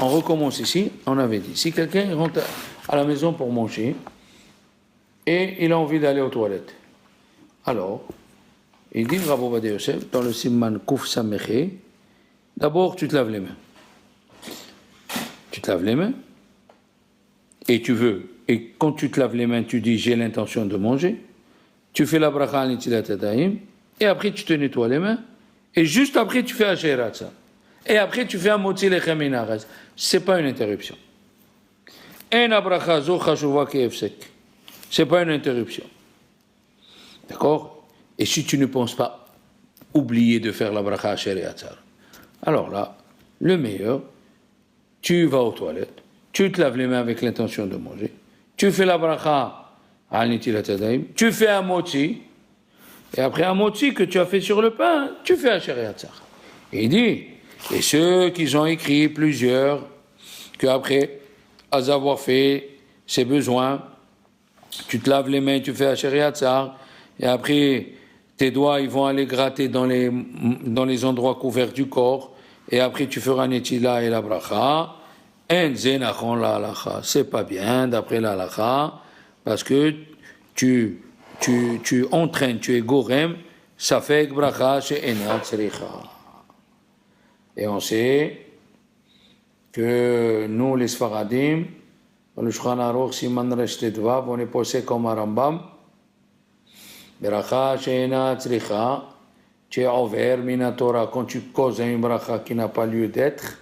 on recommence ici. On avait dit, si quelqu'un rentre à la maison pour manger et il a envie d'aller aux toilettes, alors, il dit, Rabbi Ovadia Yosef, dans le Siman Kouf Sameché, d'abord tu te laves les mains. Tu te laves les mains et quand tu te laves les mains, tu dis j'ai l'intention de manger, tu fais la bracha al-nitilat yadayim, et après tu te nettoies les mains, et juste après tu fais Asheratza. Et après tu fais un motzi lechem min haaretz. C'est pas une interruption. En abracha zo chashuva ke'efsek. C'est pas une interruption. D'accord? Et si tu ne penses pas oublier de faire la bracha Asheratza, alors là, le meilleur, tu vas aux toilettes, tu te laves les mains avec l'intention de manger, tu fais la bracha al-nitilat yadayim, tu fais un motzi, et après un motzi que tu as fait sur le pain, tu fais Asheratza. Et il dit, et ceux qui ont écrit plusieurs, qu'après avoir fait ses besoins, tu te laves les mains, tu fais Asheratza, et après tes doigts ils vont aller gratter dans les endroits couverts du corps, et après tu feras Netila et la bracha. En zenachon la halacha, c'est pas bien d'après la halacha, parce que tu entraînes, tu es gorem, ça fait bracha chez Enat Tzricha. Et on sait que nous les Sfaradim, dans le Shulchan Aruch Siman Resh Tetvav, on est posé comme un Rambam, bracha chez Enat Tzricha, tu es over mina Torah, quand tu causes une bracha qui n'a pas lieu d'être,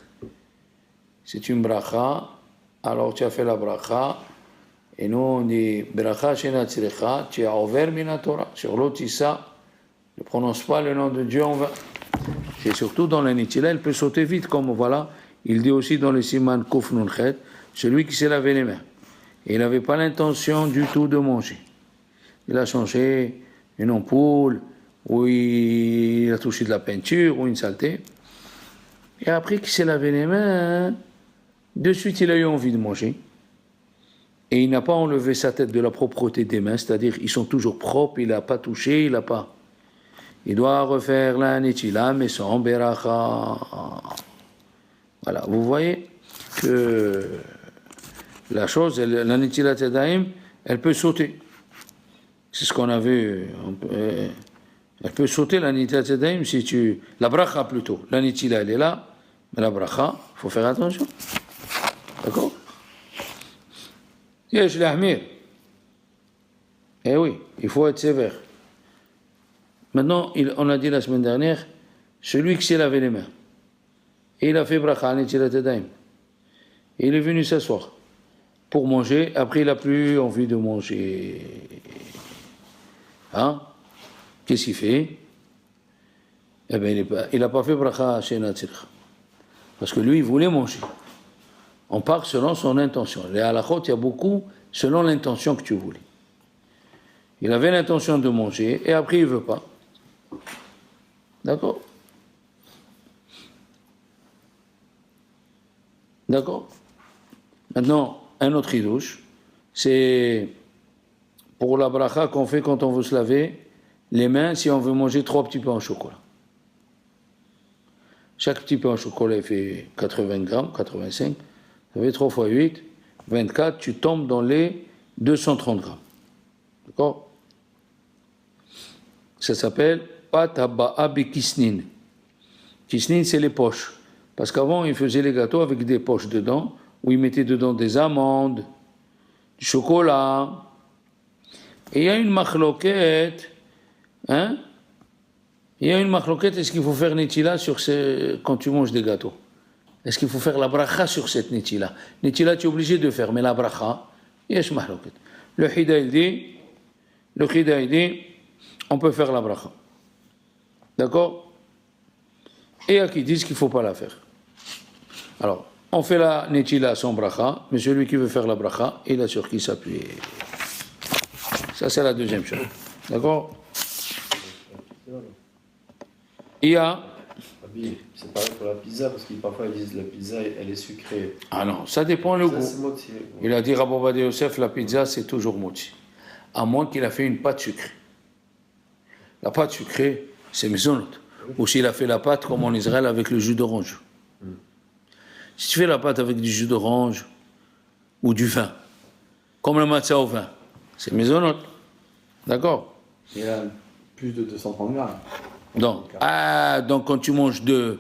c'est une bracha, alors tu as fait la bracha, et nous on dit bracha shena tzricha, tu as ouvert mina Torah. Sur l'otissa, ne prononce pas le nom de Dieu en vain. Et surtout dans la Nitila, elle peut sauter vite, comme voilà, il dit aussi dans le Siman Kouf Nun Chet, celui qui s'est lavé les mains. Et il n'avait pas l'intention du tout de manger. Il a changé une ampoule, ou il a touché de la peinture, ou une saleté. Et après qu'il s'est lavé les mains, de suite, il a eu envie de manger. Et il n'a pas enlevé sa tête de la propreté des mains, c'est-à-dire ils sont toujours propres, il n'a pas touché, il n'a pas. Il doit refaire la netila, mais sans beracha. Voilà, vous voyez que la chose, la netila tadaim, elle peut sauter. C'est ce qu'on a vu. Elle peut sauter la netila tadaim si tu. La bracha plutôt. La netila, elle est là, mais la bracha, il faut faire attention. D'accord? Yesh l'ahmir. Eh oui, il faut être sévère. Maintenant, on a dit la semaine dernière, celui qui s'est lavé les mains, et il a fait bracha, netilat yadayim, et il est venu s'asseoir pour manger, après il n'a plus envie de manger. Hein? Qu'est-ce qu'il fait? Eh bien, il n'a pas fait bracha chez Natsircha. Parce que lui, il voulait manger. On part selon son intention. Les halachot, il y a beaucoup selon l'intention que tu voulais. Il avait l'intention de manger et après il ne veut pas. D'accord? D'accord? Maintenant, un autre idouche, c'est pour la bracha qu'on fait quand on veut se laver les mains si on veut manger 3 petits pains au chocolat. Chaque petit pain au chocolat il fait 80 grammes, 85. Ça fait 3 fois 8, 24, tu tombes dans les 230 grammes. D'accord? Ça s'appelle Pat Haba'a Bekisnin. Kisnin, c'est les poches. Parce qu'avant, ils faisaient les gâteaux avec des poches dedans, où ils mettaient dedans des amandes, du chocolat. Et il y a une machloquette, hein? Il y a une machloquette, est-ce qu'il faut faire netila quand tu manges des gâteaux? Est-ce qu'il faut faire la bracha sur cette netila? Netila, tu es obligé de faire, mais la bracha, yesh mahloket. Le Hida, il dit, on peut faire la bracha. D'accord? Et il y a qui disent qu'il ne faut pas la faire. Alors, on fait la netila sans bracha, mais celui qui veut faire la bracha, il a sur qui s'appuyer. Ça, c'est la deuxième chose. D'accord? Il y a... C'est pareil pour la pizza, parce que parfois ils disent que la pizza, elle est sucrée. Ah non, ça dépend le goût. Il a dit, Rabbi Ovadia Yosef, la pizza, c'est toujours moti. À moins qu'il a fait une pâte sucrée. La pâte sucrée, c'est maisonnot. Ou s'il a fait la pâte, comme en Israël, avec le jus d'orange. Si tu fais la pâte avec du jus d'orange ou du vin, comme le matzah au vin, c'est maisonnote. D'accord? Il y a plus de 230 grammes. Donc quand tu manges deux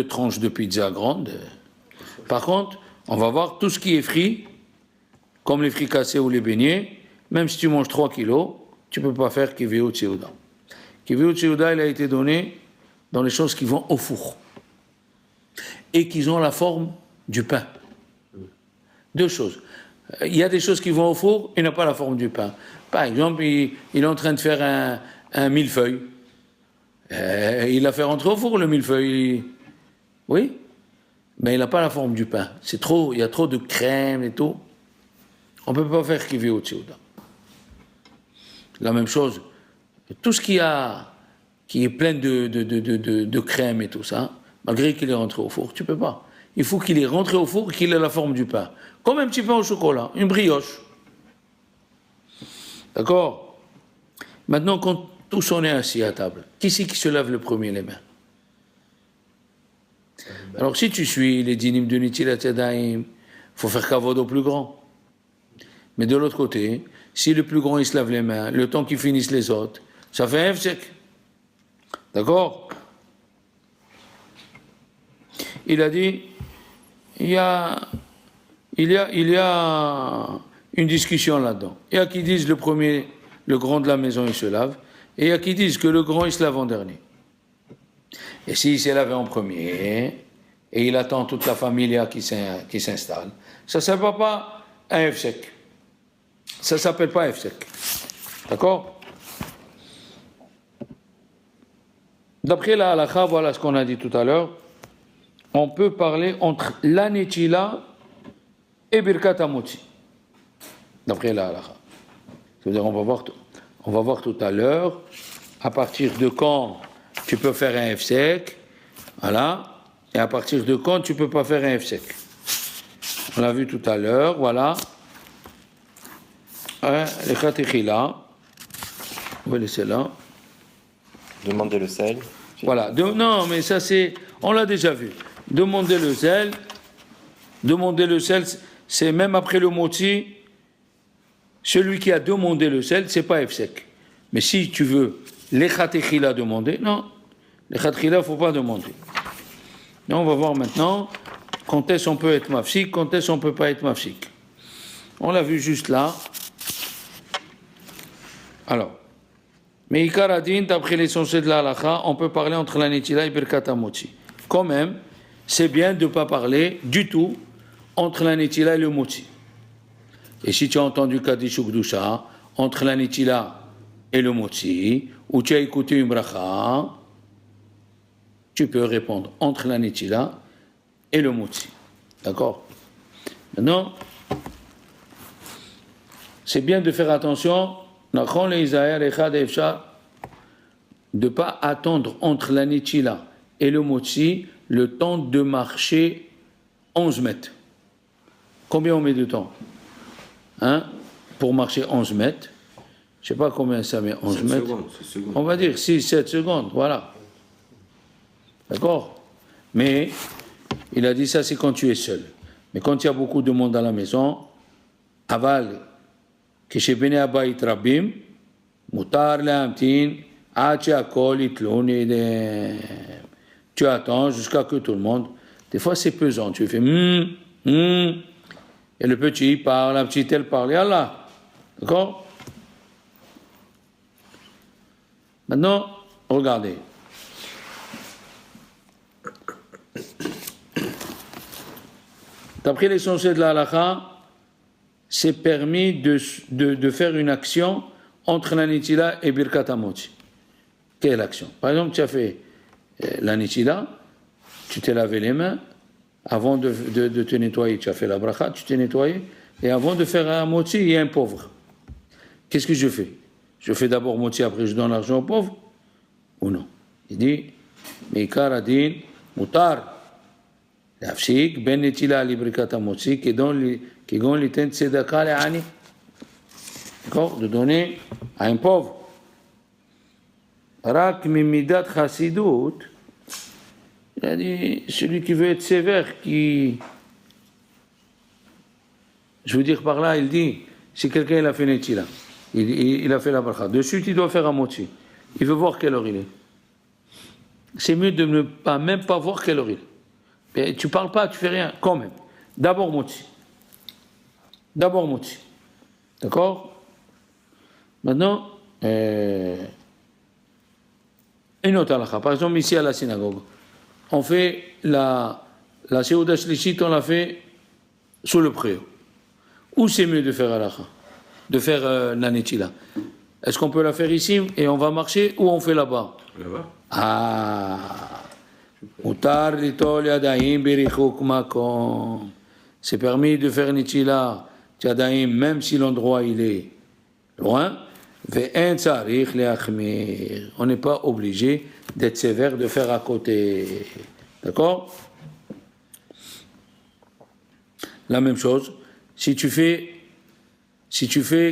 tranches de pizza grandes, par contre, on va voir tout ce qui est frit, comme les fricassés ou les beignets, même si tu manges 3 kilos, tu ne peux pas faire kiviut seuda. Kiviut seuda, il a été donné dans les choses qui vont au four et qui ont la forme du pain. Deux choses. Il y a des choses qui vont au four et n'ont pas la forme du pain. Par exemple, il est en train de faire un millefeuille. Il l'a fait rentrer au four, le millefeuille. Oui, mais il n'a pas la forme du pain. Il y a trop de crème et tout. On ne peut pas faire kiviut seuda. La même chose, tout ce qui est plein de crème et tout ça, malgré qu'il est rentré au four, tu ne peux pas. Il faut qu'il est rentré au four et qu'il ait la forme du pain. Comme un petit pain au chocolat, une brioche. D'accord? Maintenant, quand tous on est assis à table, qui c'est qui se lave le premier les mains? Alors, si tu suis les dynimes de Nitilat Yadayim, il faut faire kavod au plus grand. Mais de l'autre côté, si le plus grand il se lave les mains, le temps qu'ils finissent les autres, ça fait un hefsek. D'accord? Il a dit, il y a une discussion là-dedans. Il y a qui disent le premier, le grand de la maison, il se lave, et il y a qui disent que le grand, il se lave en dernier. Et s'il s'est lavé en premier, et il attend toute la famille qui s'installe, ça ne s'appelle pas un hefsek. Ça ne s'appelle pas hefsek. D'accord? D'après la halakha, voilà ce qu'on a dit tout à l'heure, on peut parler entre la netila et birkat hamotzi. D'après la halakha. C'est-à-dire, on va voir tout à l'heure, à partir de quand tu peux faire un hefsek, voilà, et à partir de quand tu ne peux pas faire un hefsek. On l'a vu tout à l'heure, voilà. Les khatechila, on va laisser là. Demander le sel. Voilà, non, mais ça c'est, on l'a déjà vu. Demander le sel, c'est même après le moti, celui qui a demandé le sel, c'est pas hefsek. Mais si tu veux les khatechila demander, non, les khatechila, il ne faut pas demander. Et on va voir maintenant quand est-ce qu'on peut être mafsik, quand est-ce qu'on ne peut pas être mafsik. On l'a vu juste là. Alors, mais Ikar Adin, d'après l'essentiel de la halakha, on peut parler entre la netila et birkat hamotzi. Quand même, c'est bien de ne pas parler du tout entre la netila et le motzi. Et si tu as entendu Kaddish ou Gdusha, entre la netila et le motzi, ou tu as écouté une bracha, tu peux répondre entre la netila et le motzi. D'accord? Maintenant, c'est bien de faire attention de ne pas attendre entre la netila et le motzi le temps de marcher 11 mètres. Combien on met de temps? Pour marcher 11 mètres. Je ne sais pas combien ça met, 11 mètres. Secondes. On va dire 6-7 secondes, voilà. D'accord? Mais, il a dit ça, c'est quand tu es seul. Mais quand il y a beaucoup de monde à la maison, aval, כשבני הבית רבים, מותר להמתין עד שהכל יתלו לידיהם. Tu attends jusqu'à que tout le monde... Des fois, c'est pesant. Tu fais et le petit parle, la petite elle parle, et Allah. D'accord? Maintenant, regardez. D'après l'essentiel de la halakha, c'est permis de faire une action entre la netila et birkat hamotzi. Quelle action? Par exemple, tu as fait la netila, tu t'es lavé les mains, avant de te nettoyer, tu as fait la bracha, tu t'es nettoyé, et avant de faire un hamotzi, il y a un pauvre. Qu'est-ce que je fais? Je fais d'abord hamotzi, après je donne l'argent au pauvre? Ou non? Il dit, Meikar adin, mutar. להפסיק בין נטילה לברכת המוציא כגון ליתן צדקה לעני. de donner à un pauvre. רק ממידת חסידות, Il a dit, celui qui veut être sévère, qui... Je veux dire par là, il dit, si quelqu'un il a fait Netila, il a fait la bracha, de suite il doit faire un motzi. Il veut voir quelle heure il est. C'est mieux de ne pas, même pas voir quelle heure il est. Mais tu parles pas, tu fais rien, quand même. D'abord motzi. D'abord motzi. D'accord? Maintenant, une autre halakha. Par exemple, ici à la synagogue, on fait la Seuda Shlishit, on l'a fait sous le préau. Où c'est mieux de faire halakha? De faire la netila? Est-ce qu'on peut la faire ici et on va marcher, ou on fait là-bas? Là-bas. Ah, Utar litol yadayim berichuk makom. C'est permis de faire netila yadayim même si l'endroit il est loin. Ve'en tzarich leachmir. On n'est pas obligé d'être sévère, de faire à côté. D'accord? La même chose, si tu fais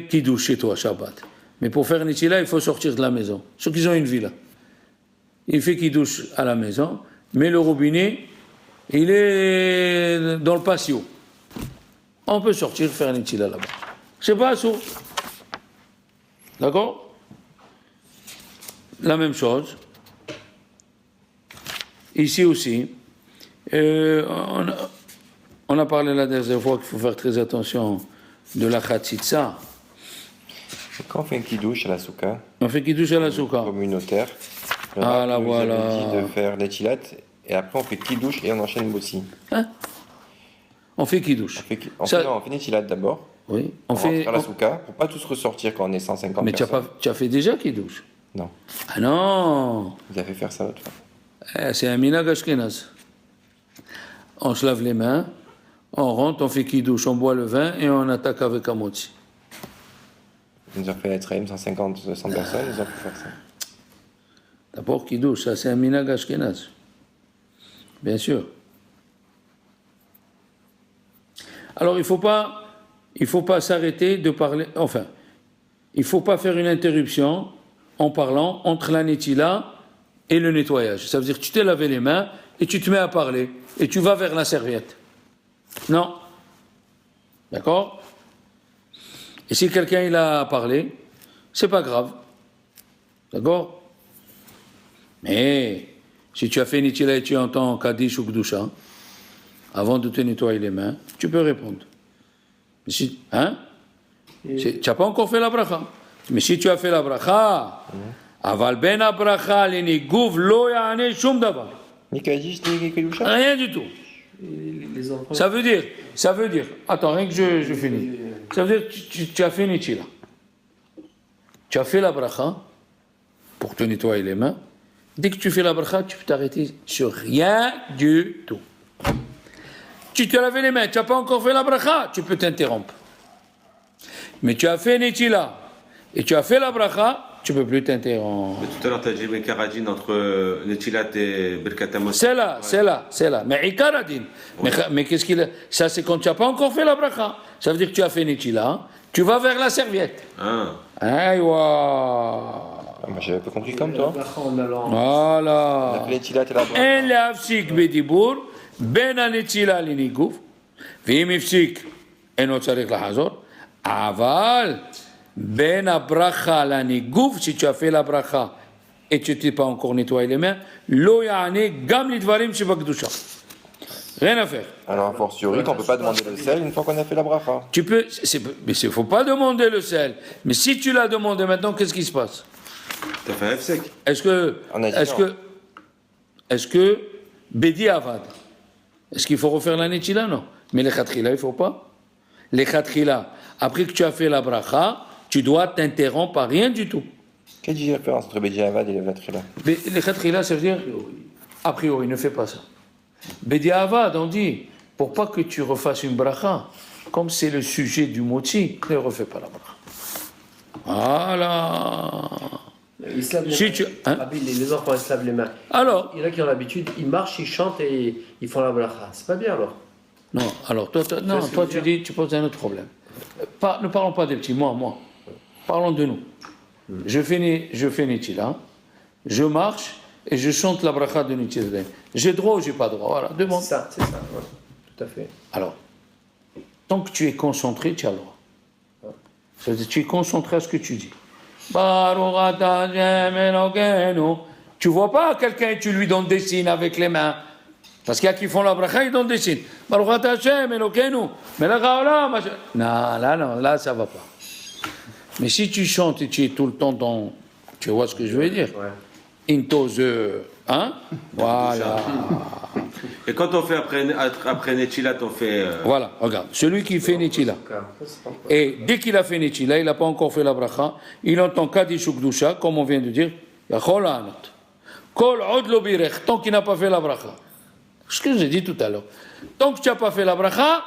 kiddush chez toi, Shabbat. Mais pour faire netila, il faut sortir de la maison. Ceux qui ont une villa. Il fait kiddush à la maison, mais le robinet, il est dans le patio. On peut sortir faire netila là-bas. C'est pas sourd. D'accord? La même chose. Ici aussi. On a parlé la dernière fois qu'il faut faire très attention de la khatsitsa. Quand on fait un kiddush à la souka, On fait kiddush à la souka. communautaire, Ah, la nous voilà. avait dit de faire netilat, et après on fait kiddush et on enchaîne motzi. Hein? On fait kiddush. On fait netilat d'abord. Oui. On fait faire la souka pour pas tous ressortir quand on est 150 Mais personnes. tu as fait déjà kiddush? Non. Ah non! Vous avez fait faire ça l'autre fois. C'est un minag ashkenaz. On se lave les mains, on rentre, on fait kiddush, on boit le vin et on attaque avec un motzi. Ils nous ont fait être 150, 100 personnes, ils ont pu faire ça. D'abord kiddush, ça c'est un minag ashkenaz. Bien sûr. Alors il faut pas s'arrêter de parler, enfin, il faut pas faire une interruption en parlant entre la netila et le nettoyage. Ça veut dire que tu t'es lavé les mains et tu te mets à parler et tu vas vers la serviette. Non. D'accord? Et si quelqu'un il a parlé, c'est pas grave. D'accord? Mais si tu as fait netila et tu entends kaddish ou kdusha, avant de te nettoyer les mains, tu peux répondre. Mais si, hein? Tu n'as pas encore fait la bracha. Mais si tu as fait la bracha, aval ben la bracha l'enigouv lo ya'ane shum davar. Ni kaddish, ni kedusha. Rien du tout. Les enfants. Ça veut dire, attends, rien que je finis. Ça veut dire que tu as fait netila. Tu as fait la bracha pour te nettoyer les mains. Dès que tu fais la bracha, tu peux t'arrêter sur rien du tout. Tu te laves les mains, tu n'as pas encore fait la bracha, tu peux t'interrompre. Mais tu as fait netila et tu as fait la bracha, tu ne peux plus t'interrompre. Mais tout à l'heure, tu as dit Ben Karadine entre Netilat et Birkat Amos. C'est là. Mais Ikaradin. Mais qu'est-ce qu'il a? Ça, c'est quand tu n'as pas encore fait la bracha. Ça veut dire que tu as fait netila, tu vas vers la serviette. Ah. Aïwa. Moi j'avais pas compris comme toi. On a Voilà. fait netilat et la bracha. אין להפסיק בדיבור בין הנצילה לניגוף, ואם הפסיק אינו צריך לחזור, אבל בין הברכה לניגוף, si tu as fait la bracha et tu t'es pas encore nettoyé les mains, לא יענה גם לדברים שבקדושה. Rien à faire. Alors a fortiori qu'on peut pas demander le sel une fois qu'on a fait la bracha. Tu peux, mais il faut pas demander le sel. Mais si tu l'as demandé maintenant, qu'est-ce qui se passe? Tu as fait un F-sec. Est-ce que Bedi Avad, est-ce qu'il faut refaire la netila? Non. Mais les khatrila, il ne faut pas. Les khatrila, après que tu as fait la bracha, tu dois t'interrompre à rien du tout. Quelle est la différence entre Bedi Avad et le Vatrila? Les khatrila, ça veut dire, a priori, ne fais pas ça. Bedi Avad, on dit, pour pas que tu refasses une bracha, comme c'est le sujet du motzi, ne refais pas la bracha. Voilà. Ils se lavent les Si mains. tu- hein Rabbi, les enfants, ils se lavent les mains. Alors, Il y en a qui ont l'habitude, ils marchent, ils chantent et ils font la bracha. C'est pas bien alors. non, alors toi, tu dis, tu poses un autre problème. Ne parlons pas des petits, moi. Parlons de nous. Je fais netila, je marche, et je chante la bracha de Netilat Yadayim. J'ai droit ou j'ai pas droit? Voilà, demande. C'est ça, ouais. Tout à fait. Alors, tant que tu es concentré, tu as le droit. Ça veut dire que tu es concentré à ce que tu dis. Baruch atah Hashem Elokeinu. Tu vois pas quelqu'un et tu lui donnes des signes avec les mains. Parce qu'il y a qui font la bracha, ils donnent des signes. Baruch atah Hashem Elokeinu. Melech haolam. Non, là, ça va pas. Mais si tu chantes et tu es tout le temps dans... Tu vois ce que je veux dire? Ouais. Intose, hein? Voilà. Et quand on fait après Netilat, on fait. Voilà, regarde. Celui qui fait Netilat. Et dès qu'il a fait Netilat, il n'a pas encore fait la bracha, il entend Kaddish ou Kdusha, comme on vient de dire, Yachol Anot. Kol Od Lo Birech, tant qu'il n'a pas fait la bracha. Ce que j'ai dit tout à l'heure. Tant que tu n'as pas fait la bracha,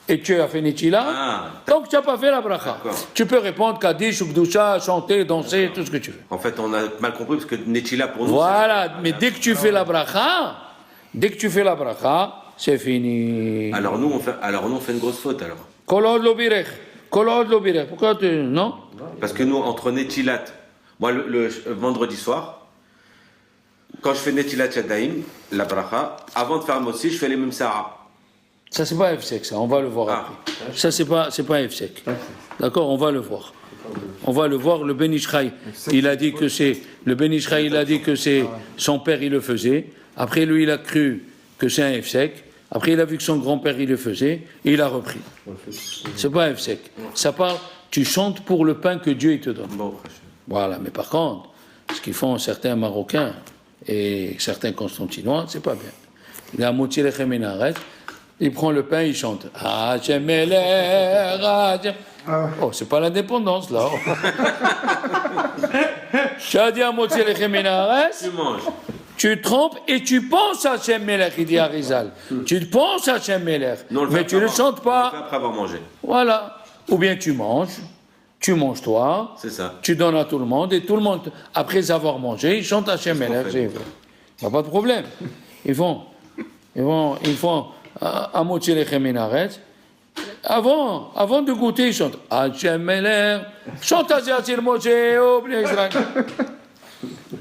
et tu as fait Netilat, tant que tu n'as pas fait la bracha, tu peux répondre Kaddish ou Kdusha, chanter, danser, tout ce que tu veux. En fait, on a mal compris parce que Netilat pour nous. Voilà, mais dès que tu fais la bracha, c'est fini. Alors nous, on fait une grosse faute alors. Kol Od Lo Birech. Pourquoi tu... Non? Parce que nous, entre Netilat, moi le vendredi soir, quand je fais Netilat Yadayim, la bracha, avant de faire Mossi, je fais les mêmes Sarah. Ça, c'est pas F-Sec, ça, on va le voir après. Ça, c'est pas F-Sec. D'accord, on va le voir. On va le voir, le Ben Ishraï, il a dit que c'est... Le Ben Ishraï, il a dit que c'est... Son père, il le faisait. Après, lui, il a cru que c'est un F-Sec. Après, il a vu que son grand-père, il le faisait. Et il a repris. C'est pas F-Sec. Ça parle... Tu chantes pour le pain que Dieu, il te donne. Voilà, mais par contre, ce qu'ils font certains Marocains et certains Constantinois, c'est pas bien. Il a Motzi Lechem Minaret, il prend le pain, il chante. Hachem Melech, Hachem. Oh, c'est pas l'indépendance, là. Tu as dit à Motzi Lechem Minaret, Tu manges. tu trempes et tu penses à Hachem Melech, il dit à Rizal. Tu penses à Hachem Melech, mais tu ne le chantes pas. On le fait après avoir mangé. Voilà. Ou bien tu manges toi, C'est ça. tu donnes à tout le monde, et tout le monde, après avoir mangé, ils chantent Hachem Melech. Il n'y a pas de problème. Ils font à Motzi Lechem Minaret. Avant de goûter, ils chantent Hachem Melech. Chante à Zertir Moshe, oh, Bnei Israël.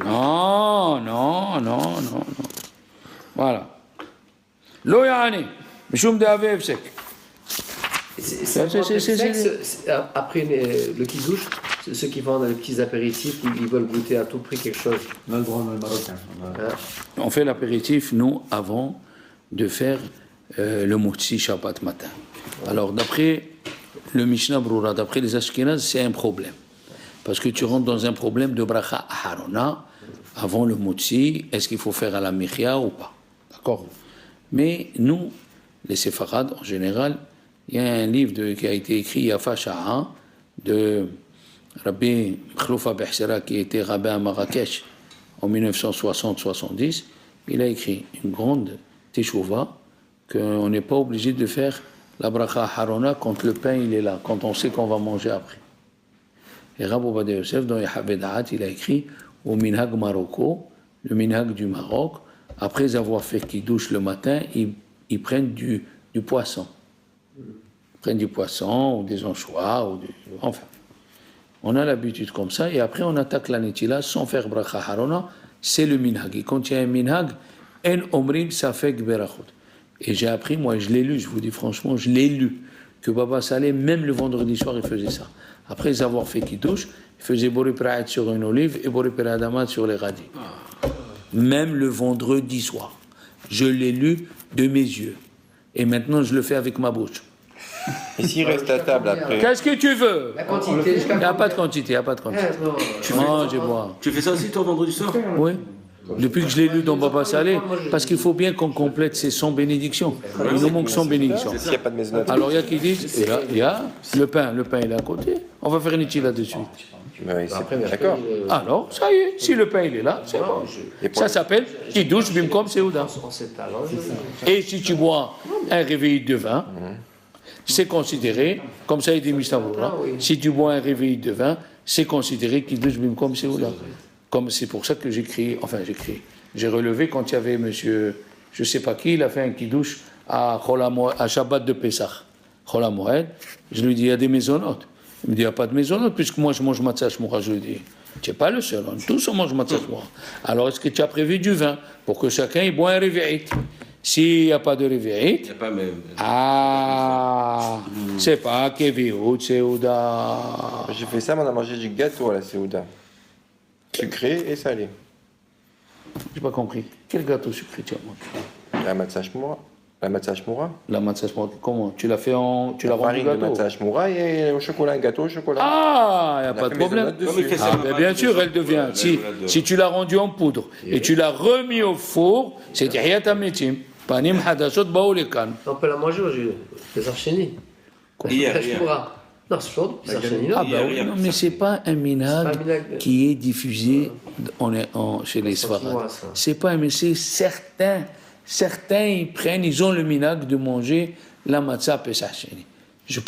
Non. Voilà. Lo Ya'ani, Mishum de Ave Efsek. Après le kidouche, ceux qui vendent des petits apéritifs, ils veulent goûter à tout prix quelque chose. Même droit, même marocain. On fait l'apéritif, nous, avant de faire le Motzi Shabbat matin. Alors, d'après le Mishnah Brura, d'après les Ashkenaz, c'est un problème. Parce que tu rentres dans un problème de bracha Aharona, avant le Motzi, est-ce qu'il faut faire à la Michia ou pas? D'accord? Mais nous, les Séfarades, en général, il y a un livre qui a été écrit, Yafa Sha'a, de Rabbi Khloufa Behsera, qui était rabbin à Marrakech en 1960-70. Il a écrit une grande teshuva qu'on n'est pas obligé de faire la bracha harona quand le pain il est là, quand on sait qu'on va manger après. Et Rabbi Ovadia Yosef, dans Yehaveh Da'at, il a écrit au Minhag Marocco, le Minhag du Maroc, après avoir fait kidouche le matin, ils prennent du poisson. Ils prennent du poisson ou des anchois, enfin. On a l'habitude comme ça, et après on attaque la netila sans faire bracha harona, c'est le minhag. Et quand il y a un minhag, en omrim safek berachot. Et j'ai appris, moi je l'ai lu, je vous dis franchement, je l'ai lu, que Baba Saleh, même le vendredi soir, il faisait ça. Après avoir fait kidouche, il faisait boré praat sur une olive et boré peradamat sur les radis. Même le vendredi soir. Je l'ai lu de mes yeux. Et maintenant je le fais avec ma bouche. Et s'il reste à table après? Qu'est-ce que tu veux? La quantité, Il n'y a pas de quantité, Tu manges et bois. Tu fais ça aussi toi vendredi soir? Oui. Depuis que je l'ai lu dans Baba Saleh, parce qu'il faut bien qu'on complète ces 100 bénédictions. Il nous manque 100 bénédictions. S'il n'y a pas de maisonnette. Alors il y a qui disent, il y a le pain il est à côté. On va faire une étude là-dessus. Oui, c'est d'accord. Alors, ça y est, si le pain il est là, c'est bon. Ça s'appelle Kiddush Bimkom Seouda. Et si tu bois un réveil de vin, c'est considéré, comme ça il dit Mishnah Brura, si tu bois un réveil de vin, c'est considéré Kiddush Bimkom Seouda. Comme c'est pour ça que j'ai relevé quand il y avait monsieur, je ne sais pas qui, il a fait un kiddush à Shabbat de Pesach, Chol HaMoed. Je lui dis, il y a des maisonnotes. Il me dit, il n'y a pas de maisonnotes, puisque moi je mange matzah shmoura, je lui dis. Tu n'es pas le seul, tous on mange matzah shmura. Alors est-ce que tu as prévu du vin pour que chacun ait boit un réveillite? S'il n'y a pas de réveillite, Il n'y a pas même. c'est pas Kevihout, c'est Ouda. J'ai fait ça, mais on a mangé du gâteau à la Séouda. Sucré et salé. J'ai pas compris. Quel gâteau sucré tu as mangé? La matzah shmura. La matzah shmura. La matzah shmura, comment? Tu l'as fait en. Tu l'as rendu Farine de gâteau? matzah shmura et au chocolat, un gâteau au chocolat. Ah, il n'y a On pas a de fait mes problème. donuts dessus. Comme il fait ça, Ah, on mais va bien mettre sûr, des elle devient. choses, Si tu l'as rendu en poudre et tu l'as remis au four, c'est Tahiyat HaMetim. Panim Hadashot Baoulekan. On peut la manger aujourd'hui. Pesach Sheni. Hier. Non, c'est chaud. Pesach Sheni, non. Ah, bah oui, non, mais c'est pas un minag minag. qui est diffusé chez les Sfarad. C'est pas, mais c'est certains. Certains, ils ont le minag de manger la matzah Pesach Sheni. J'ai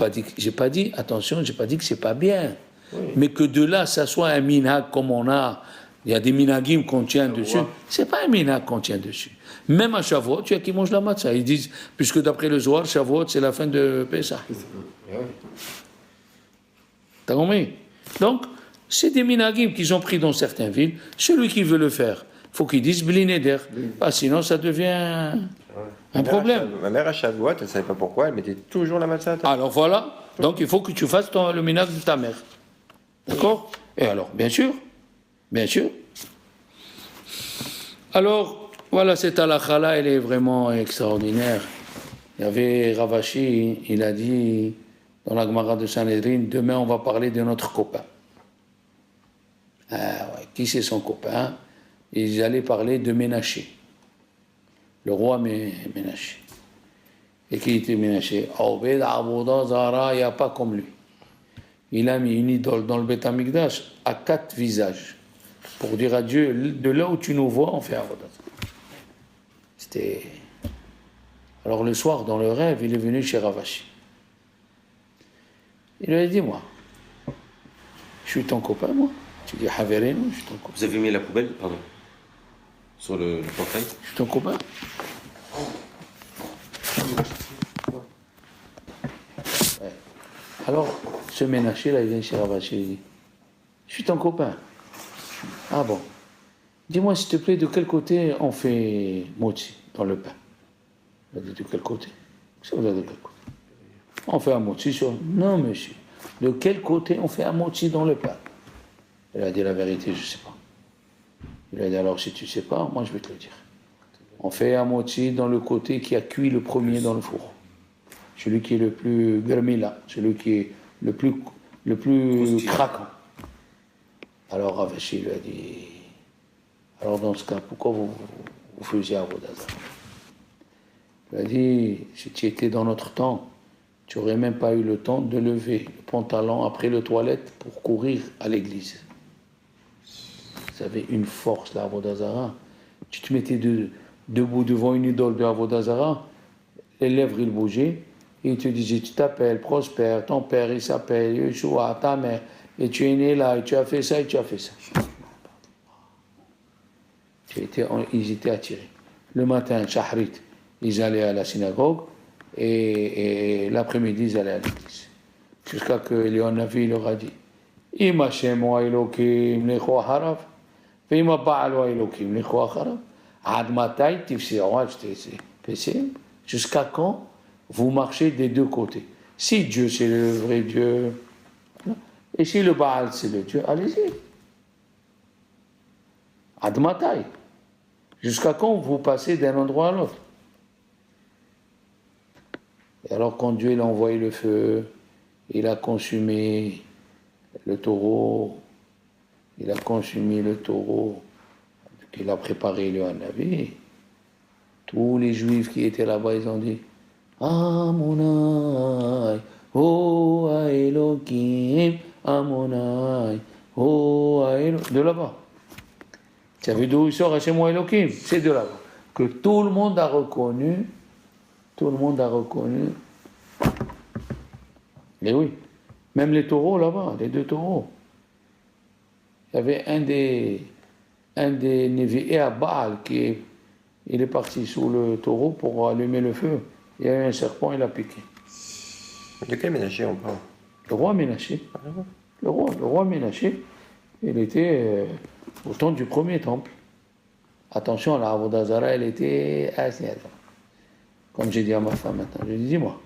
pas dit, attention, j'ai pas dit que c'est pas bien. Oui. Mais que de là, ça soit un minag comme on a, il y a des minagim qu'on tient dessus, c'est pas un minag qu'on tient dessus. Même à Shavuot, tu as qui mangent la matzah. Ils disent, puisque d'après le Zohar, Shavuot, c'est la fin de Pesach. T'as compris? Donc, c'est des minagim qu'ils ont pris dans certaines villes. Celui qui veut le faire, il faut qu'il dise blinéder. Ah, sinon, ça devient un problème. Ma mère à Shavuot, elle ne savait pas pourquoi, elle mettait toujours la matzah à table. Alors voilà, donc il faut que tu fasses le minag de ta mère. D'accord? Et alors, bien sûr. Alors, voilà, cette halakha-là, elle est vraiment extraordinaire. Il y avait Ravashi, il a dit dans la Gemara de Sanhedrin, demain on va parler de notre copain. Ah ouais, qui c'est son copain? Ils allaient parler de Ménaché, le roi Ménaché. Et qui était Ménaché? Obed Avoda Zara, il n'y a pas comme lui. Il a mis une idole dans le Beth Amikdash à 4 visages pour dire à Dieu, de là où tu nous vois, on fait Avoda. C'était. Alors le soir, dans le rêve, il est venu chez Ravashi. Il lui a dit, moi, je suis ton copain, moi. Tu dis, Haverenu, je suis ton copain. Vous avez mis la poubelle, pardon, sur le portail. Je suis ton copain. Ouais. Alors, ce Ménaché, là, il vient chez Ravashi, il dit, je suis ton copain. Ah bon. Dis-moi, s'il te plaît, de quel côté on fait moti dans le pain? Il a dit, de quel côté? Ça veut dire de quel côté? On fait un moti sur... Non, monsieur. De quel côté on fait un moti dans le pain? Il a dit la vérité, je ne sais pas. Il a dit, alors si tu ne sais pas, moi je vais te le dire. On fait un moti dans le côté qui a cuit le premier dans le four. Celui qui est le plus germila, celui qui est le plus craquant. Alors Ravashi lui a dit, alors dans ce cas, pourquoi vous faisiez Avodah Zarah? Il a dit, si tu étais dans notre temps, tu n'aurais même pas eu le temps de lever le pantalon après le toilette pour courir à l'église. Ça avait une force, la Avodah Zarah. Tu te mettais debout devant une idole de Avodah Zarah, les lèvres, ils bougeaient, et il te disait, tu t'appelles Prosper, ton père, il s'appelle Yeshua, ta mère, et tu es né là, et tu as fait ça, et tu as fait ça. Ils étaient attirés. Le matin, Shahrit, ils allaient à la synagogue, et l'après-midi, ils allaient à l'église. Jusqu'à que Léonavi leur a dit, Ima Shem wa Elokim lecho harav, Ima Baal wa Elokim lecho harav, Ad matai tifsiron, jusqu'à quand vous marchez des deux côtés? Si Dieu c'est le vrai Dieu, et si le Baal c'est le Dieu, allez-y. Ad matai. Jusqu'à quand vous passez d'un endroit à l'autre? Et alors quand Dieu il a envoyé le feu, il a consumé le taureau, qu'il a préparé le Hanavi, tous les Juifs qui étaient là-bas, ils ont dit Amonai, oh Elohim, Amonai, oh Elohim, de là-bas. Tu as vu d'où il sort Hachem Elohim? C'est de là-bas. Que tout le monde a reconnu. Et oui, même les taureaux là-bas, les 2 taureaux. Il y avait un des Névi'é à Baal il est parti sous le taureau pour allumer le feu. Il y a eu un serpent, il a piqué. De quel Ménaché on parle? Le roi Ménaché. Le roi Ménaché, Il était au temps du premier temple. Attention, la Avodah Zara, elle était assise. Comme j'ai dit à ma femme maintenant, je lui ai dit, dis-moi,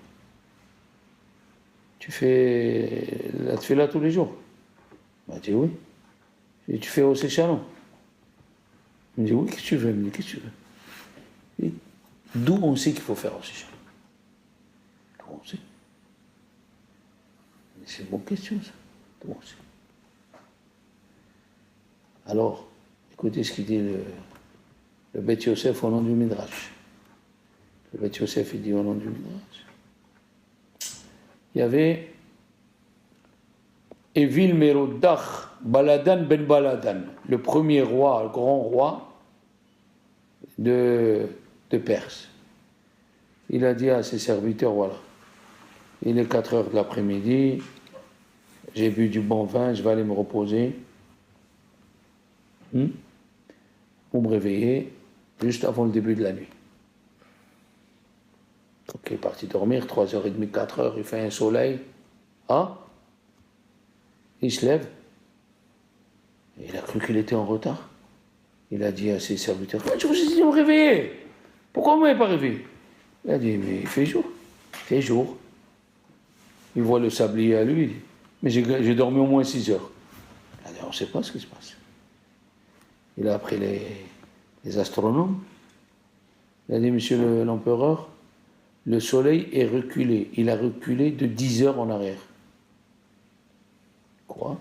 tu fais la tefila tous les jours? Elle m'a dit oui. Je lui ai dit, tu fais aussi Shalom? Il me dit oui, qu'est-ce que tu veux? Il me dit, qu'est-ce que tu veux? Je lui ai dit, d'où on sait qu'il faut faire aussi Shalom? D'où on sait? C'est une bonne question ça. D'où on sait? Alors, écoutez ce qu'il dit le Beth Yosef au nom du Midrash. Le Beth Yosef, il dit au nom du Midrash. Il y avait Evil Merodach Baladan ben Baladan, le premier roi, le grand roi de Perse. Il a dit à ses serviteurs, voilà, il est 4 heures de l'après-midi, j'ai bu du bon vin, je vais aller me reposer. Vous me réveillez juste avant le début de la nuit. Donc il est parti dormir, 3h30, 4h, il fait un soleil. Ah, il se lève. Il a cru qu'il était en retard. Il a dit à ses serviteurs, je vous ai dit de me réveiller. Pourquoi vous ne m'avez pas réveillé? Il a dit, mais il fait jour. Il fait jour. Il voit le sablier à lui. Mais j'ai dormi au moins 6 heures. Il a dit, on ne sait pas ce qui se passe. Il a appris les astronomes. Il a dit, monsieur l'empereur, le soleil est reculé. Il a reculé de 10 heures en arrière. Quoi?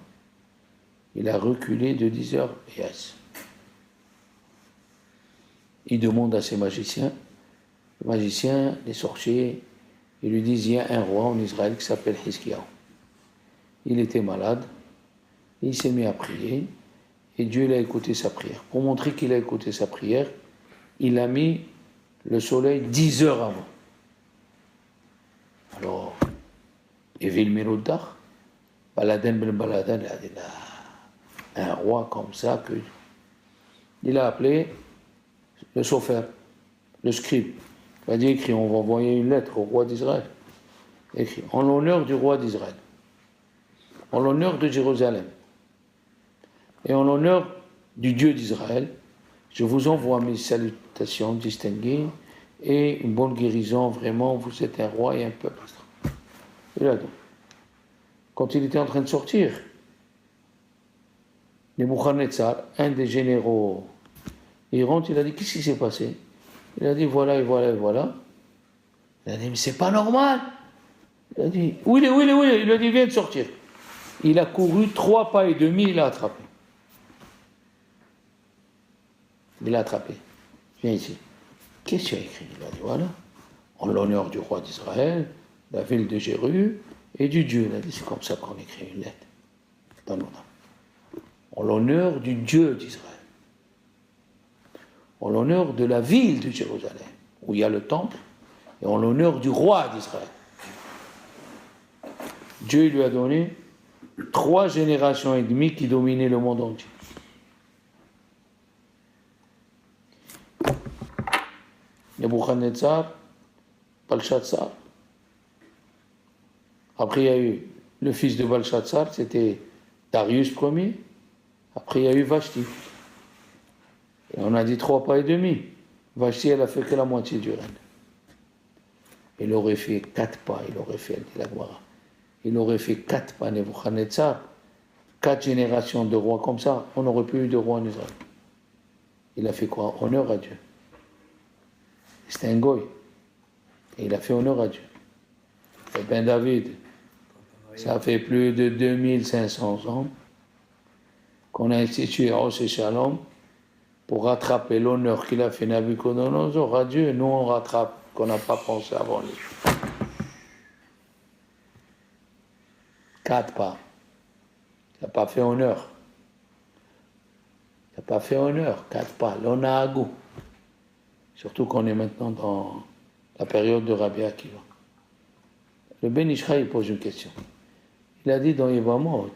Il a reculé de 10 heures. Yes. Il demande à ses magiciens. Les magiciens, les sorciers, ils lui disent, il y a un roi en Israël qui s'appelle Hiskiyahu. Il était malade. Il s'est mis à prier. Et Dieu l'a écouté sa prière. Pour montrer qu'il a écouté sa prière, il a mis le soleil 10 heures avant. Alors, Evil Merodach, Baladan ben Baladan, il a dit, un roi comme ça, il a appelé le sofer, le scribe. Il a dit, écrit, on va envoyer une lettre au roi d'Israël. Écrit, en l'honneur du roi d'Israël, en l'honneur de Jérusalem, et en l'honneur du Dieu d'Israël, je vous envoie mes salutations distinguées et une bonne guérison. Vraiment, vous êtes un roi et un peuple. Et là donc, quand il était en train de sortir, Nebuchadnezzar, un des généraux, il rentre, il a dit, qu'est-ce qui s'est passé? Il a dit, voilà et voilà et voilà. Il a dit, mais c'est pas normal. Il a dit, où il est? Il a dit, viens de sortir. Il a couru 3 pas et demi, il l'a attrapé. Il l'a attrapé. Viens ici. Qu'est-ce que tu as écrit? Il a dit, voilà, en l'honneur du roi d'Israël, la ville de Jéru et du Dieu. Il a dit, c'est comme ça qu'on écrit une lettre. Donne-moi. En l'honneur du Dieu d'Israël. En l'honneur de la ville de Jérusalem, où il y a le temple, et en l'honneur du roi d'Israël. Dieu lui a donné 3 générations et demie qui dominaient le monde entier. Nebuchadnezzar, Balshazzar. Après, il y a eu le fils de Balshazzar, c'était Darius Ier. Après, il y a eu Vashti. Et on a dit 3 pas et demi. Vashti, elle a fait que la moitié du règne. Il aurait fait 4 pas, il aurait fait, elle dit la Gemara. Il aurait fait 4 pas, Nebuchadnezzar. 4 générations de rois comme ça, on n'aurait plus eu de roi en Israël. Il a fait quoi? Honneur à Dieu. C'était un goy. Et il a fait honneur à Dieu. Et ben David, ça fait plus de 2500 ans qu'on a institué Rosh et Shalom pour rattraper l'honneur qu'il a fait Nabucodonosor à Dieu. Nous, on rattrape qu'on n'a pas pensé avant lui. 4 pas. Il n'a pas fait honneur. Il n'a pas fait honneur. 4 pas. L'onagou. Surtout qu'on est maintenant dans la période de Rabbi Akiva. Le Ben Ishraï pose une question. Il a dit dans Yevamot,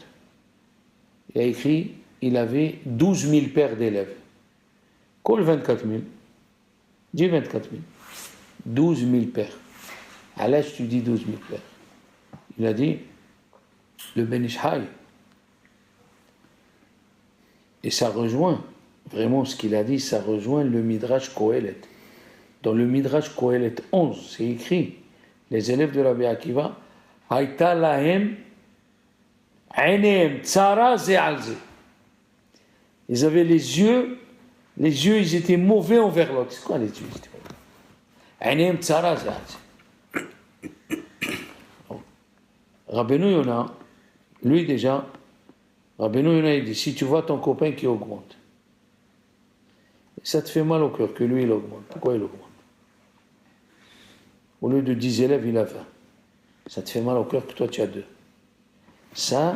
il a écrit, il avait 12 000 paires d'élèves. Col 24 000. Dis 24 000. 12 000 paires. À l'âge, tu dis 12 000 paires. Il a dit, le Ben Ishraï, Et ça rejoint, vraiment ce qu'il a dit, ça rejoint le Midrash Kohelet. Dans le Midrash Kohelet 11, c'est écrit, les élèves de Rabbi Akiva, Haïta lahem, ainem, tsara ze alze. Ils avaient les yeux, ils étaient mauvais envers l'autre. C'est quoi les yeux? Ainem, tsara ze alze. Rabbeinu Yona, lui déjà, Rabbeinu Yona, il dit, si tu vois ton copain qui augmente, ça te fait mal au cœur que lui, il augmente. Pourquoi il augmente? Au lieu de 10 élèves, il a 20. Ça te fait mal au cœur que toi, tu as 2. Ça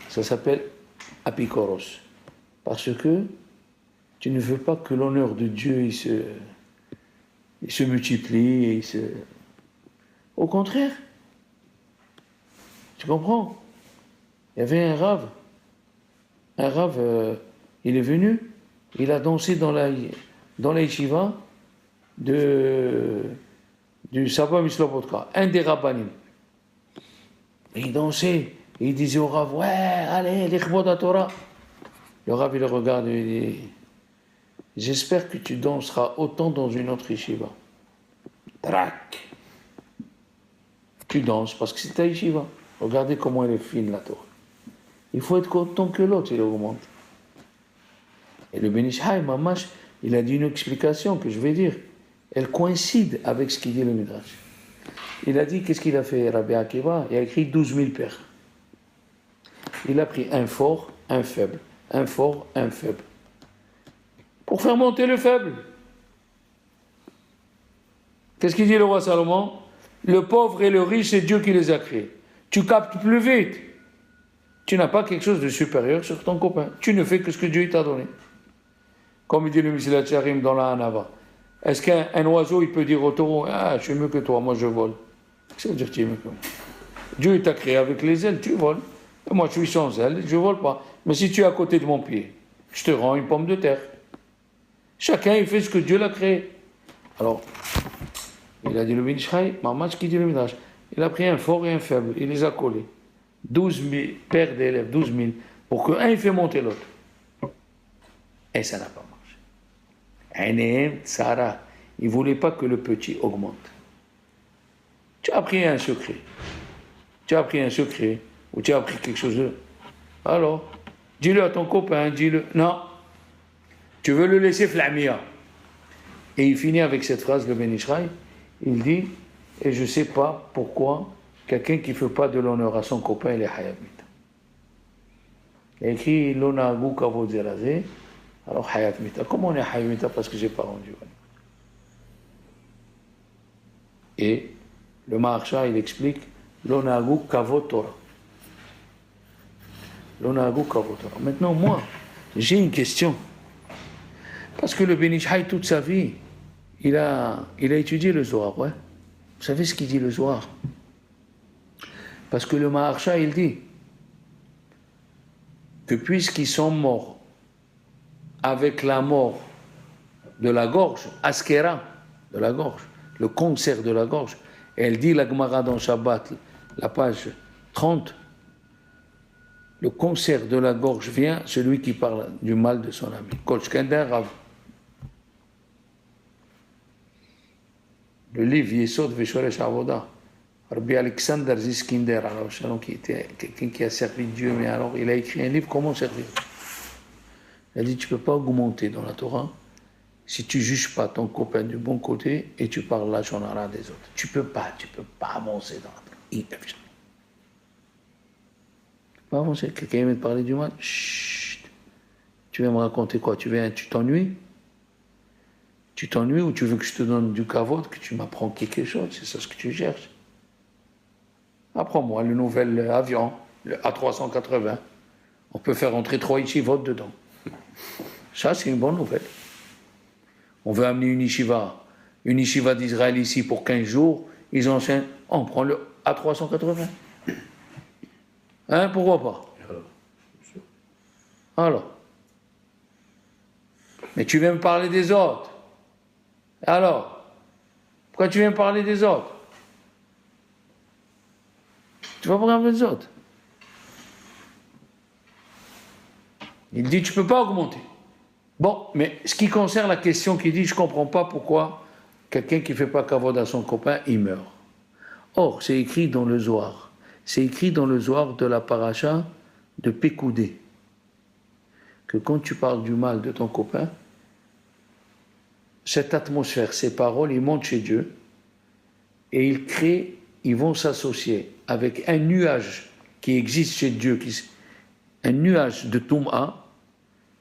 s'appelle apikoros. Parce que tu ne veux pas que l'honneur de Dieu, il se multiplie. Au contraire. Tu comprends? Il y avait un rave. Il est venu, il a dansé dans la yeshiva du Saba Mislobotka, un des rabbanim. Il dansait, il disait au Rav, ouais, allez, l'Ikhbod à Torah. Le Rav, il le regarde et il dit, j'espère que tu danseras autant dans une autre yeshiva. Trac. Tu danses parce que c'est ta yeshiva. Regardez comment elle est fine, la Torah. Il faut être content que l'autre, il augmente. Et le Ben Ish Chai, Mamash, il a dit une explication que je vais dire. Elle coïncide avec ce qu'il dit le Midrash. Il a dit, qu'est-ce qu'il a fait, Rabbi Akiva? Il a écrit 12 000 pères. Il a pris un fort, un faible, un fort, un faible. Pour faire monter le faible. Qu'est-ce qu'il dit le roi Salomon? Le pauvre et le riche, c'est Dieu qui les a créés. Tu captes plus vite. Tu n'as pas quelque chose de supérieur sur ton copain. Tu ne fais que ce que Dieu t'a donné. Comme il dit le Mesilat Yesharim dans la Hanava. Est-ce qu'un oiseau, il peut dire au taureau, ah, je suis mieux que toi, moi je vole? Qu'est-ce que ça veut dire que tu es mieux que moi? Dieu t'a créé avec les ailes, tu voles. Et moi je suis sans ailes, je ne vole pas. Mais si tu es à côté de mon pied, je te rends une pomme de terre. Chacun, il fait ce que Dieu l'a créé. Alors, il a dit le Midrash, Mamash qui dit le Midrash, il a pris un fort et un faible, il les a collés. 12 000 paires d'élèves, 12 000, pour qu'un il fait monter l'autre. Et ça n'a pas marché. Ainem, Sarah, il ne voulait pas que le petit augmente. Tu as appris un secret. Tu as appris un secret, ou tu as appris quelque chose de... Alors, dis-le à ton copain, dis-le. Non, tu veux le laisser flamir. Et il finit avec cette phrase, le Ben Ish Chai, il dit, et je ne sais pas pourquoi, quelqu'un qui ne fait pas de l'honneur à son copain, il est Hayab Mita. Il a écrit Lona Agou Kavod Zerazé, alors Hayab Mita. Comment on est Hayab Mita? Parce que je n'ai pas rendu. Et le Maharsha, il explique Lona Agou Kavod Torah. Lona Agou Kavod Torah. Maintenant, moi, j'ai une question. Parce que le Ben Ish Chai, toute sa vie, il a étudié le Zohar, ouais. Vous savez ce qu'il dit le Zohar? Parce que le Maharsha, il dit que puisqu'ils sont morts avec la mort de la gorge, Askera, de la gorge, le cancer de la gorge, et elle dit la Gemara dans Shabbat, la page 30, le cancer de la gorge vient, celui qui parle du mal de son ami. Kolchkender Rav. Le livre Yesod Veshoresh Avoda. Rabbi Alexander Ziskinder, alors, qui était quelqu'un qui a servi Dieu, mais alors il a écrit un livre, comment servir? Il a dit, tu ne peux pas augmenter dans la Torah si tu ne juges pas ton copain du bon côté et tu parles la shonara des autres. Tu ne peux pas avancer dans la Torah. Il peut jamais. Tu peux pas avancer. Quelqu'un vient te parler du mal, chut. Tu viens me raconter quoi? Tu t'ennuies? Tu t'ennuies ou tu veux que je te donne du kavod, que tu m'apprends quelque chose? C'est ça ce que tu cherches. Apprends-moi le nouvel avion, le A380. On peut faire entrer 3 yeshivot dedans. Ça, c'est une bonne nouvelle. On veut amener une yeshiva d'Israël ici pour 15 jours. Ils enseignent, on prend le A380. Hein, pourquoi pas? Alors. Mais tu viens me parler des autres. Alors, pourquoi tu viens me parler des autres? Tu vas parler des autres. Il dit, tu ne peux pas augmenter. Bon, mais ce qui concerne la question qui dit, je ne comprends pas pourquoi quelqu'un qui ne fait pas kavod à son copain, il meurt. Or, c'est écrit dans le Zohar. C'est écrit dans le Zohar de la paracha de Pécoudé. Que quand tu parles du mal de ton copain, cette atmosphère, ces paroles, ils montent chez Dieu et ils vont s'associer avec un nuage qui existe chez Dieu, un nuage de Toum'a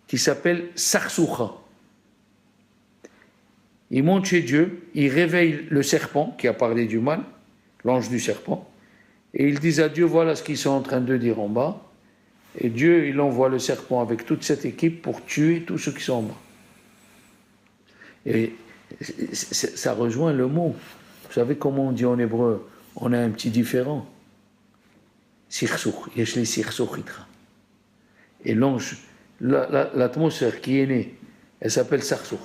qui s'appelle Sarsoucha. Ils montent chez Dieu, ils réveillent le serpent qui a parlé du mal, l'ange du serpent, et ils disent à Dieu, voilà ce qu'ils sont en train de dire en bas, et Dieu, il envoie le serpent avec toute cette équipe pour tuer tous ceux qui sont en bas. Et ça rejoint le mot. Vous savez comment on dit en hébreu, on a un petit différent. Sirsouch, yesh li sirsouch itra. Et l'ange, l'atmosphère qui est née, elle s'appelle Sarsouch.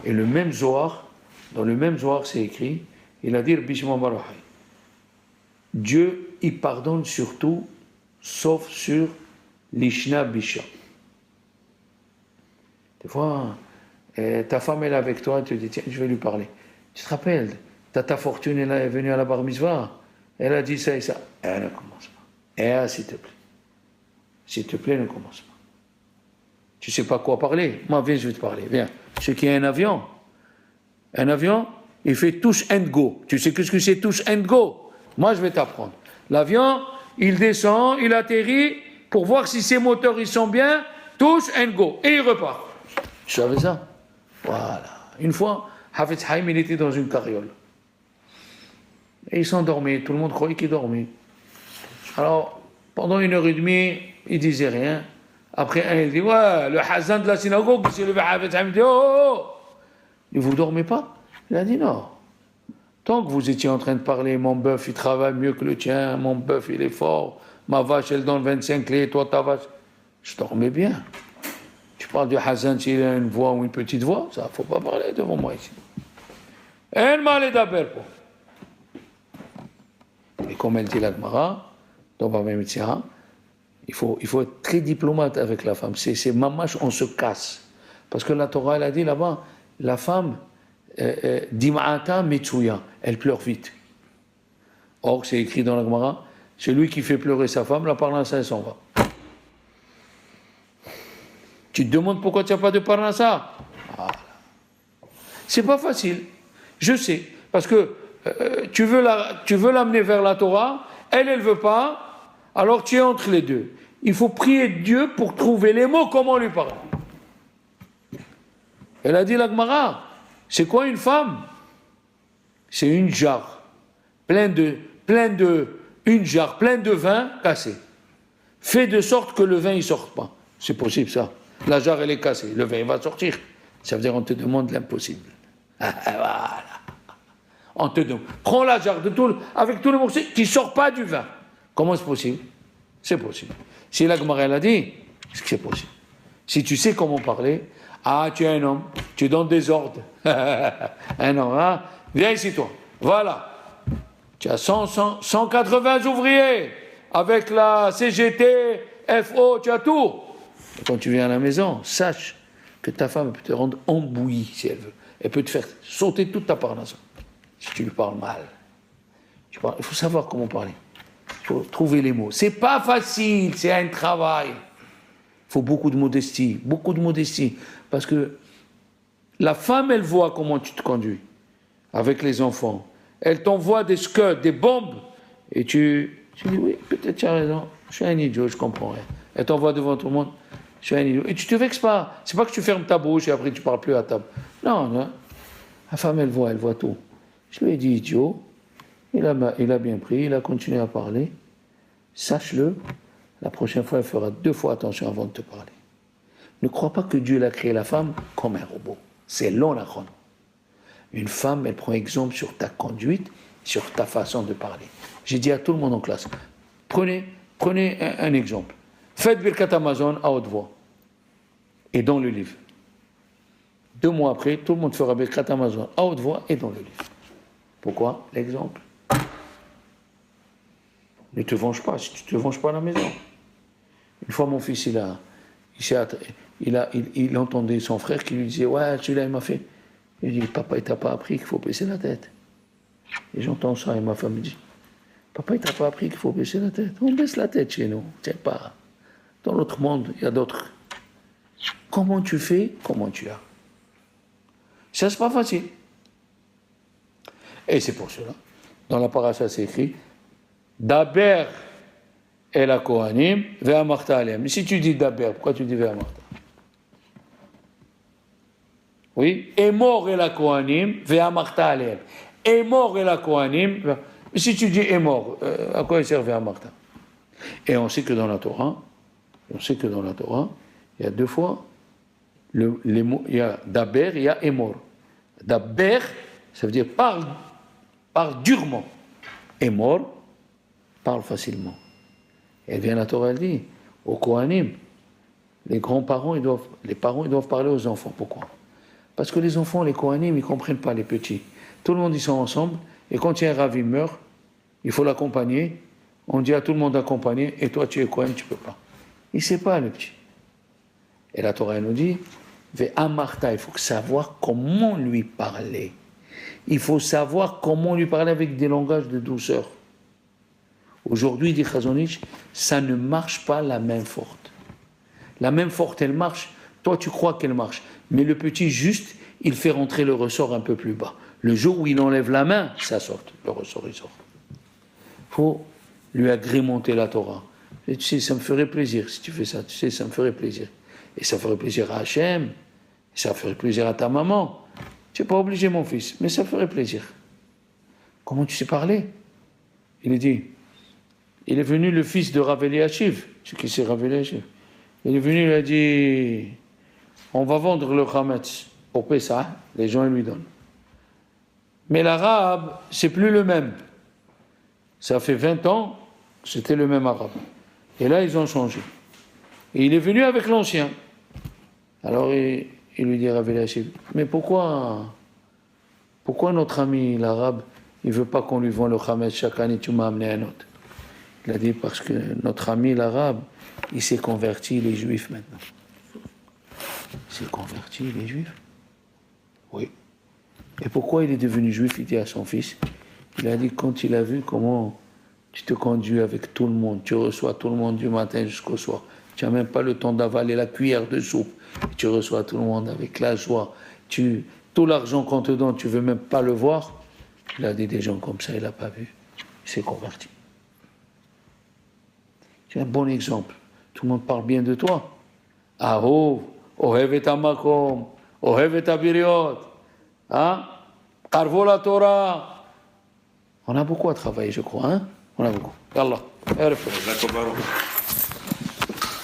Et le même Zohar, dans le même Zohar, c'est écrit, il a dit Bishma Barahai. Dieu, il pardonne sur tout, sauf sur l'Ishna Bisha. Des fois, ta femme est là avec toi, tu te dis, tiens, je vais lui parler. Tu te rappelles, ta fortune elle est venue à la bar mitzvah, elle a dit ça et ça. Elle ne commence pas. S'il te plaît. S'il te plaît, ne commence pas. Tu ne sais pas quoi parler. Moi, viens, je vais te parler. Viens. Tu sais qu'il y a un avion, il fait touch and go. Tu sais ce que c'est touch and go? Moi, je vais t'apprendre. L'avion, il descend, il atterrit pour voir si ses moteurs ils sont bien, touch and go. Et il repart. Tu savais ça? Voilà. Une fois, Hafez Haïm, il était dans une carriole. Et il s'endormait. Tout le monde croyait qu'il dormait. Alors, pendant 1h30, il disait rien. Après un, il dit, ouais, le Hazan de la synagogue, il s'est levé à Hafez Haïm, il dit, oh. Et vous ne dormez pas? Il a dit non. Tant que vous étiez en train de parler, mon bœuf, il travaille mieux que le tien, mon bœuf, il est fort, ma vache, elle donne 25 clés, toi, ta vache. Je dormais bien. Tu parles du Hazan s'il a une voix ou une petite voix, ça, il ne faut pas parler devant moi ici. Et comme elle dit la Gemara, dans Baba Metzia, il faut être très diplomate avec la femme. C'est mamash, on se casse. Parce que la Torah, elle a dit là-bas, la femme, dim'ata metsuya, elle pleure vite. Or, c'est écrit dans la Gemara, celui qui fait pleurer sa femme, la parnassa, elle s'en va. Tu te demandes pourquoi tu n'as pas de parnassa? Voilà. C'est pas facile. Je sais. Parce que tu veux l'amener vers la Torah, elle ne veut pas, alors tu es entre les deux. Il faut prier Dieu pour trouver les mots, comment lui parler. Elle a dit la Gemara, c'est quoi une femme? C'est une jarre, pleine de vin cassé. Fait de sorte que le vin ne sorte pas. C'est possible ça. La jarre elle est cassée, le vin il va sortir. Ça veut dire on te demande l'impossible. Voilà. On te demande. Prends la jarre avec tous les morceaux qui ne sortent pas du vin. Comment c'est possible? C'est possible. Si la Gemara elle a dit, c'est possible. Si tu sais comment parler, ah, tu es un homme, tu donnes des ordres. Un homme, hein? Viens ici, toi. Voilà. Tu as 180 ouvriers avec la CGT, FO, tu as tout. Et quand tu viens à la maison, sache que ta femme peut te rendre embouillie si elle veut. Elle peut te faire sauter toute ta parnassa si tu lui parles mal. Il faut savoir comment parler. Il faut trouver les mots. C'est pas facile, c'est un travail. Il faut beaucoup de modestie, parce que la femme, elle voit comment tu te conduis avec les enfants. Elle t'envoie des scuds, des bombes, et tu dis oui, peut-être tu as raison, je suis un idiot, je comprends rien. Elle t'envoie devant tout le monde, je suis un idiot. Et tu te vexes pas. C'est pas que tu fermes ta bouche et après tu parles plus à table. Non, non. La femme, elle voit tout. Je lui ai dit idiot, il a bien pris, il a continué à parler. Sache-le. La prochaine fois, elle fera 2 fois attention avant de te parler. Ne crois pas que Dieu a créé la femme comme un robot. C'est long la chrono. Une femme, elle prend exemple sur ta conduite, sur ta façon de parler. J'ai dit à tout le monde en classe, prenez un exemple. Faites Birkat Amazon à haute voix. Et dans le livre. 2 mois après, tout le monde fera Birkat Amazon à haute voix et dans le livre. Pourquoi? L'exemple. Ne te venge pas, si tu ne te venges pas à la maison. Une fois, mon fils, il Il entendait son frère qui lui disait, ouais, celui-là, il m'a fait. Il dit, papa, il t'a pas appris qu'il faut baisser la tête. Et j'entends ça, et ma femme me dit, papa, il t'a pas appris qu'il faut baisser la tête. On baisse la tête chez nous. C'est pas. Dans l'autre monde, il y a d'autres. Comment tu fais, comment tu as. Ça, c'est pas facile. Et c'est pour cela. Dans la paracha, c'est écrit, Daber et la Kohanim, ve'amarta alem. Si tu dis Daber, pourquoi tu dis ve'amarta? Oui, et mort et la Kohanim, ve'amarta alem. Et mort et la Kohanim. Mais si tu dis est mort, à quoi il sert ve'amarta? Et on sait que dans la Torah, il y a deux fois, les mots, il y a Daber, il y a Emor. Daber, ça veut dire parle durement. Emor, parle facilement. Et bien la Torah, elle dit, au Kohanim, les parents, ils doivent parler aux enfants. Pourquoi? Parce que les enfants, les Kohanim, ils ne comprennent pas les petits. Tout le monde, ils sont ensemble, et quand il y a un Rav, il meurt, il faut l'accompagner. On dit à tout le monde d'accompagner, et toi, tu es Kohen, tu ne peux pas. Il ne sait pas, le petit. Et la Torah nous dit, Ve'amarta, il faut savoir comment lui parler. Il faut savoir comment lui parler avec des langages de douceur. Aujourd'hui, dit Chazonich, ça ne marche pas la main forte. La main forte, elle marche. Toi, tu crois qu'elle marche. Mais le petit, juste, il fait rentrer le ressort un peu plus bas. Le jour où il enlève la main, ça sort. Le ressort, il sort. Il faut lui agrémenter la Torah. Et tu sais, ça me ferait plaisir si tu fais ça. Tu sais, ça me ferait plaisir. Et ça ferait plaisir à Hachem. Et ça ferait plaisir à ta maman. Tu n'es pas obligé, mon fils, mais ça ferait plaisir. Comment tu sais parler? Il est venu le fils de Rav Eliashiv. Tu sais qui c'est Rav Eliashiv? Il est venu, il a dit, on va vendre le Chametz pour Pessah. Les gens, ils lui donnent. Mais l'arabe, c'est plus le même. Ça fait 20 ans, c'était le même arabe. Et là, ils ont changé. Et il est venu avec l'ancien. Alors, il lui dit à Rav Eliashiv, mais pourquoi notre ami l'arabe, il ne veut pas qu'on lui vende le Chametz chaque année, tu m'as amené un autre? Il a dit, parce que notre ami l'arabe, il s'est converti, les juifs maintenant. Il s'est converti, les juifs? Oui. Et pourquoi il est devenu juif? Il dit à son fils, il a dit, quand il a vu comment tu te conduis avec tout le monde, tu reçois tout le monde du matin jusqu'au soir, tu n'as même pas le temps d'avaler la cuillère de soupe, tu reçois tout le monde avec la joie, tout l'argent qu'on te donne, tu ne veux même pas le voir. Il a dit, des gens comme ça, il n'a pas vu. Il s'est converti. C'est un bon exemple. Tout le monde parle bien de toi. Ahov, ohev et amakom, ohev et abiriot, karvo la Torah. On a beaucoup à travailler, je crois, hein? On a beaucoup. Yallah.